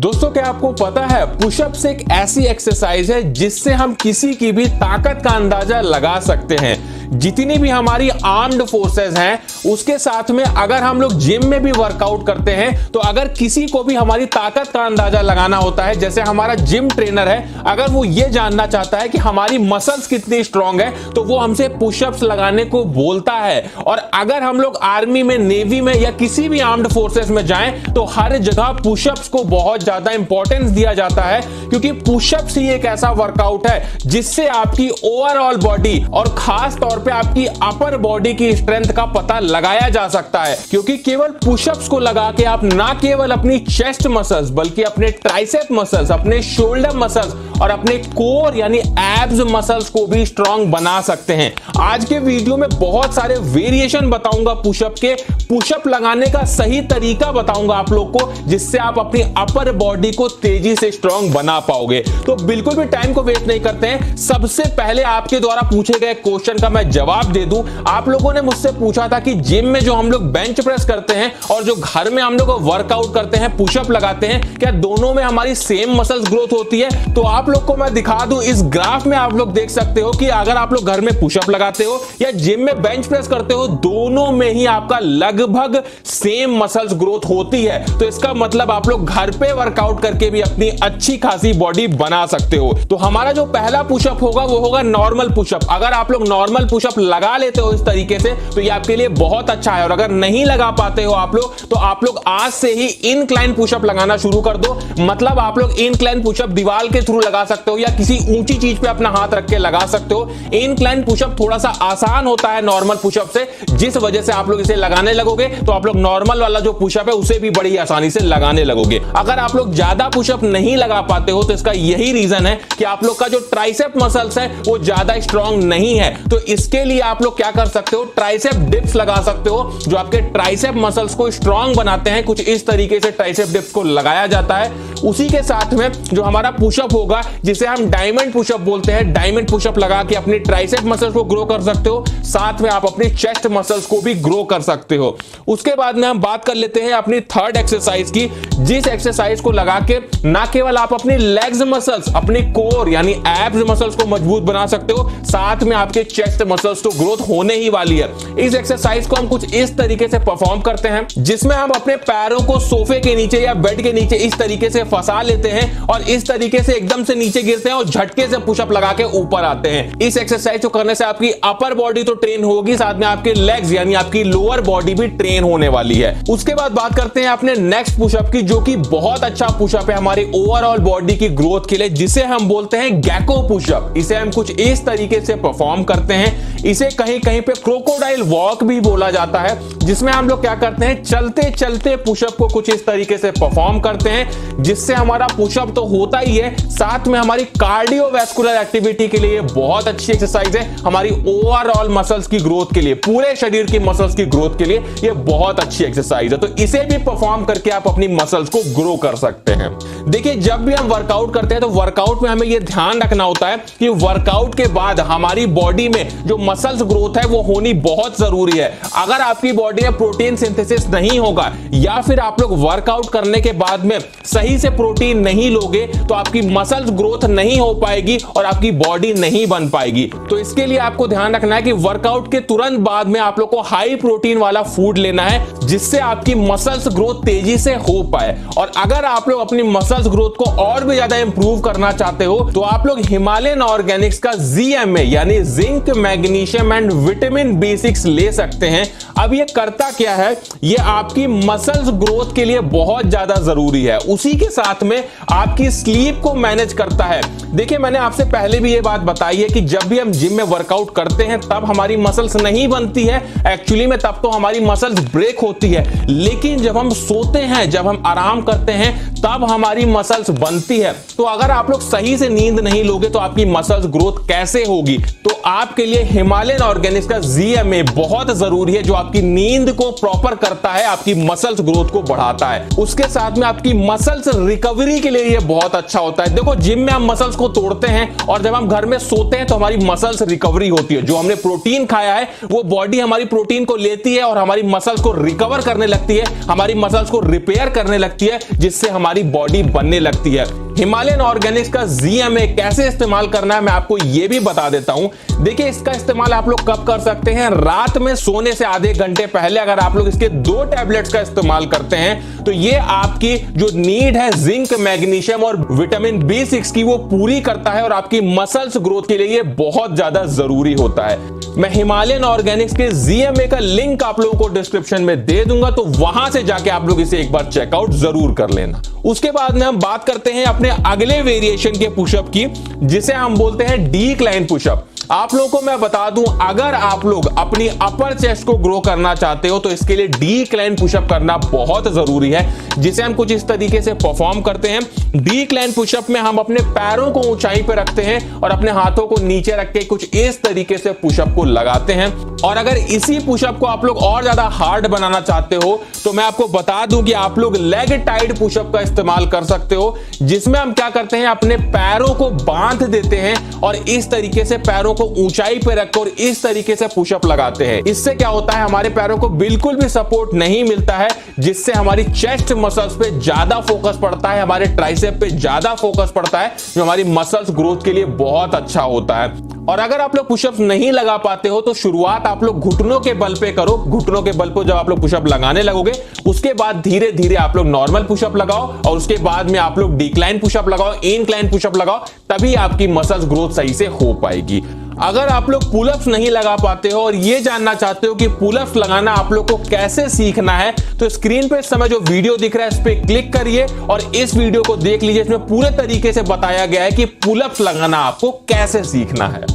दोस्तों क्या आपको पता है पुशअप्स एक ऐसी एक्सरसाइज है जिससे हम किसी की भी ताकत का अंदाजा लगा सकते हैं। जितनी भी हमारी आर्म्ड फोर्सेस हैं उसके साथ में अगर हम लोग जिम में भी वर्कआउट करते हैं तो अगर किसी को भी हमारी ताकत का अंदाजा लगाना होता है, जैसे हमारा जिम ट्रेनर है, अगर वो ये जानना चाहता है कि हमारी मसल्स कितनी स्ट्रांग है तो वो हमसे पुशअप्स लगाने को बोलता है। और अगर हम लोग आर्मी में, नेवी में या किसी भी आर्म्ड फोर्सेस में जाएं तो हर जगह पुशअप्स को बहुत ज्यादा इंपॉर्टेंस दिया जाता है, क्योंकि पुशअप्स ही एक ऐसा वर्कआउट है जिससे आपकी ओवरऑल बॉडी और खास तौर पे आपकी अपर बॉडी की स्ट्रेंथ का पता लगाया जा सकता है। क्योंकि केवल पुशअप्स को लगा के आप ना केवल अपनी चेस्ट मसल्स बल्कि अपने ट्राइसेप मसल्स, अपने शोल्डर मसल्स और अपने कोर यानी एब्स मसल्स को भी स्ट्रांग बना सकते हैं। आज के वीडियो में बहुत सारे वेरिएशन बताऊंगा पुशअप के, पुशअप लगाने का सही तरीका बताऊंगा आप लोग को, जिससे आप अपनी अपर बॉडी को तेजी से स्ट्रांग बना पाओगे। तो बिल्कुल भी टाइम को वेस्ट नहीं करते हैं, सबसे पहले आपके द्वारा पूछे गए क्वेश्चन का मैं जवाब दे दूं। आप लोगों ने मुझसे पूछा था कि जिम में जो हम लोग बेंच प्रेस करते हैं और जो घर में हम लोग वर्कआउट करते हैं, पुशअप लगाते हैं, क्या दोनों में हमारी सेम मसल्स ग्रोथ होती है? तो आप लोग को मैं दिखा दूं, इस ग्राफ में आप लोग देख सकते हो कि अगर आप लोग घर में पुशअप लगाते हो या जिम में बेंच प्रेस करते हो, दोनों में ही आपका लगभग सेम मसल्स ग्रोथ होती है। तो इसका मतलब आप लोग घर पे वर्कआउट करके भी अपनी अच्छी खासी बॉडी बना सकते हो। तो हमारा जो पहला पुशअप होगा वो होगा नॉर्मल पुशअप। अगर आप लोग नॉर्मल पुशअप लगा लेते हो इस तरीके से तो ये आपके लिए बहुत अच्छा है, और अगर नहीं लगा पाते हो आप लोग तो आप लोग आज से ही इनक्लाइन पुशअप लगाना शुरू कर दो। मतलब आप लोग इनक्लाइन पुशअप दीवार के थ्रू लगा सकते हो या किसी ऊंची चीज पे अपना हाथ रख के लगा सकते हो। इनक्लाइन पुशअप थोड़ा सा आसान होता है नॉर्मल पुशअप से, जिस वजह से आप लोग इसे लगाने लगोगे तो आप लोग नॉर्मल वाला जो पुशअप है उसे भी बड़ी आसानी से लगाने लगोगे। अगर आप लोग ज्यादा पुशअप नहीं लगा पाते हो तो इसका यही रीजन है कि आप लोग का जो ट्राइसेप मसल्स है वो ज्यादा स्ट्रांग नहीं है। तो इसके लिए आप लोग क्या कर सकते हो, ट्राइसेप डिप्स लगा सकते हो जो आपके ट्राइसेप मसल्स को स्ट्रांग बनाते हैं। कुछ इस तरीके से ट्राइसेप डिप्स को लगाया जाता है। उसी के साथ में जो हमारा पुशअप होगा जिसे हम डायमंड पुशअप बोलते हैं, डायमंड पुशअप लगा के अपनी ट्राइसेप मसल्स को ग्रो कर सकते हो, साथ में आप अपनी चेस्ट मसल्स को भी ग्रो कर सकते हो। उसके बाद में हम बात कर लेते हैं अपनी थर्ड एक्सरसाइज की, जिस एक्सरसाइज को लगा के ना केवल आप अपनी लेग्स मसल्स, अपनी कोर यानी एब्स मसल्स को मजबूत बना सकते हो, साथ में आपके चेस्ट मसल्स तो ग्रोथ होने ही वाली है। इस एक्सरसाइज को हम कुछ इस तरीके से परफॉर्म करते हैं जिसमें हम अपने पैरों को सोफे के नीचे या बेड के नीचे इस तरीके से फंसा लेते हैं और इस तरीके से एकदम से नीचे गिरते हैं और झटके से पुशअप लगा के ऊपर आते हैं। इस एक्सरसाइज को करने से आपकी अपर बॉडी तो ट्रेन होगी, साथ में आपके लेग्स यानी आपकी लोअर बॉडी भी ट्रेन होने वाली है। उसके बाद बात करते हैं अपने नेक्स्ट पुशअप की, जो कि बहुत अच्छा पुशअप है हमारी ओवरऑल बॉडी की ग्रोथ के लिए, जिसे हम बोलते हैं गेको पुशअप। इसे हम कुछ इस तरीके से परफॉर्म करते हैं। इसे कहीं कहीं पे क्रोकोडाइल वॉक भी बोला जाता है, जिसमें हम लोग क्या करते हैं, चलते चलते पुशअप को कुछ इस तरीके से परफॉर्म करते हैं, जिससे हमारा पुशअप तो होता ही है, साथ में हमारी कार्डियोवैस्कुलर एक्टिविटी के लिए बहुत अच्छी एक्सरसाइज है। हमारी ओवरऑल मसल्स की ग्रोथ के लिए, पूरे शरीर की मसल्स की ग्रोथ के लिए ये बहुत अच्छी एक्सरसाइज है। तो इसे भी परफॉर्म करके आप अपनी मसल्स को ग्रो कर सकते हैं। देखिए, जब भी हम वर्कआउट करते हैं तो वर्कआउट में हमें यह ध्यान रखना होता है कि वर्कआउट के बाद हमारी बॉडी में जो मसल्स ग्रोथ है वो होनी बहुत जरूरी है। अगर आपकी बॉडी में प्रोटीन सिंथेसिस नहीं होगा या फिर आप लोग वर्कआउट करने के बाद में सही से प्रोटीन नहीं लोगे तो आपकी मसल्स ग्रोथ नहीं हो पाएगी और आपकी बॉडी नहीं बन पाएगी। तो इसके लिए आपको ध्यान रखना है कि वर्कआउट के तुरंत बाद में आप लोग को हाई प्रोटीन वाला फूड लेना है, जिससे आपकी मसल्स ग्रोथ तेजी से हो पाए। और अगर आप लोग अपनी मसल्स ग्रोथ को और भी ज्यादा इंप्रूव करना चाहते हो तो आप लोग हिमालयन ऑर्गेनिक्स का ZMA यानी zinc, magnesium and vitamin B6 ले सकते हैं। अब ये करता क्या है, ये आपकी मसल्स ग्रोथ के लिए बहुत ज्यादा जरूरी है। उसी के साथ में आपकी स्लीप को मैनेज करता है। देखिए, मैंने आपसे पहले भी ये बात बताई है कि जब भी हम जिम में वर्कआउट करते हैं तब हमारी मसल्स नहीं बनती है, एक्चुअली में तब तो हमारी मसल्स ब्रेक होती है। लेकिन जब हम सोते हैं, जब हम आराम करते हैं, तब हमारी मसल्स बनती है। तो अगर आप लोग सही से नींद नहीं लोगे तो आपकी मसल्स ग्रोथ कैसे होगी? तो आपके लिए हिमालयन ऑर्गेनिक्स का ZMA बहुत जरूरी है, जो आपकी नींद को प्रॉपर करता है, आपकी मसल्स ग्रोथ को बढ़ाता है। उसके साथ में आपकी मसल्स रिकवरी के लिए ये बहुत अच्छा होता है। देखो जिम में हम मसल्स को तोड़ते हैं और जब हम घर में सोते हैं तो हमारी मसल्स रिकवरी होती है। जो हमने प्रोटीन खाया है वो बॉडी हमारी प्रोटीन को लेती है और हमारी मसल्स को रिकवर करने लगती है, हमारी मसल्स को रिपेयर करने लगती है, जिससे हमारी बॉडी बनने लगती है। हिमालयन ऑर्गेनिक्स का ZMA कैसे इस्तेमाल करना है मैं आपको यह भी बता देता हूं। देखिए इसका इस्तेमाल आप लोग कब कर सकते हैं, रात में सोने से आधे घंटे पहले अगर आप लोग इसके 2 टैबलेट्स का इस्तेमाल करते हैं तो ये आपकी जो नीड है जिंक, मैग्नीशियम और विटामिन B6 की वो पूरी करता है और आपकी मसल्स ग्रोथ के लिए ये बहुत ज्यादा जरूरी होता है। मैं हिमालयन ऑर्गेनिक्स के ZMA का लिंक आप लोगों को डिस्क्रिप्शन में दे दूंगा, तो वहां से जाके आप लोग इसे एक बार चेकआउट जरूर कर लेना। उसके बाद में हम बात करते हैं अपने अगले वेरिएशन के पुशअप की, जिसे हम बोलते हैं डिक्लाइन पुशअप। आप लोगों को मैं बता दूं, अगर आप लोग अपनी अपर चेस्ट को ग्रो करना चाहते हो तो इसके लिए डिक्लाइन पुशअप करना बहुत जरूरी है, जिसे हम कुछ इस तरीके से परफॉर्म करते हैं। डिक्लाइन पुशअप में हम अपने पैरों को ऊंचाई पे रखते हैं और अपने हाथों को नीचे रख के कुछ इस तरीके से पुशअप को लगाते हैं। और अगर इसी पुशअप को आप लोग और ज्यादा हार्ड बनाना चाहते हो तो मैं आपको बता दूं कि आप लोग लेग टाइड पुशअप का इस्तेमाल कर सकते हो, जिसमें हम क्या करते हैं, अपने पैरों को बांध देते हैं और इस तरीके से पैरों को ऊंचाई पे रखकर इस तरीके से पुशअप लगाते हैं। इससे क्या होता है, हमारे पैरों को बिल्कुल भी सपोर्ट नहीं मिलता है, जिससे हमारी चेस्ट मसल्स पे ज्यादा फोकस पड़ता है, हमारे ट्राइसेप पे ज्यादा फोकस पड़ता है, जो हमारी मसल्स ग्रोथ के लिए बहुत अच्छा होता है। और अगर आप लोग पुशअप्स नहीं लगा पाते हो तो शुरुआत आप लोग घुटनों के बल पे करो। घुटनों के बल पे जब आप लोग पुशअप लगाने लगोगे उसके बाद धीरे धीरे आप लोग नॉर्मल पुशअप लगाओ और उसके बाद में आप लोग डिक्लाइन पुशअप लगाओ, इंक्लाइन पुशअप लगाओ, तभी आपकी मसल्स ग्रोथ सही से हो पाएगी। अगर आप लोग पुलअप्स नहीं लगा पाते हो और ये जानना चाहते हो कि पुलअप्स लगाना आप लोग को कैसे सीखना है, तो स्क्रीन पे इस समय जो वीडियो दिख रहा है इस पे क्लिक करिए और इस वीडियो को देख लीजिए। इसमें पूरे तरीके से बताया गया है कि पुलअप्स लगाना आपको कैसे सीखना है।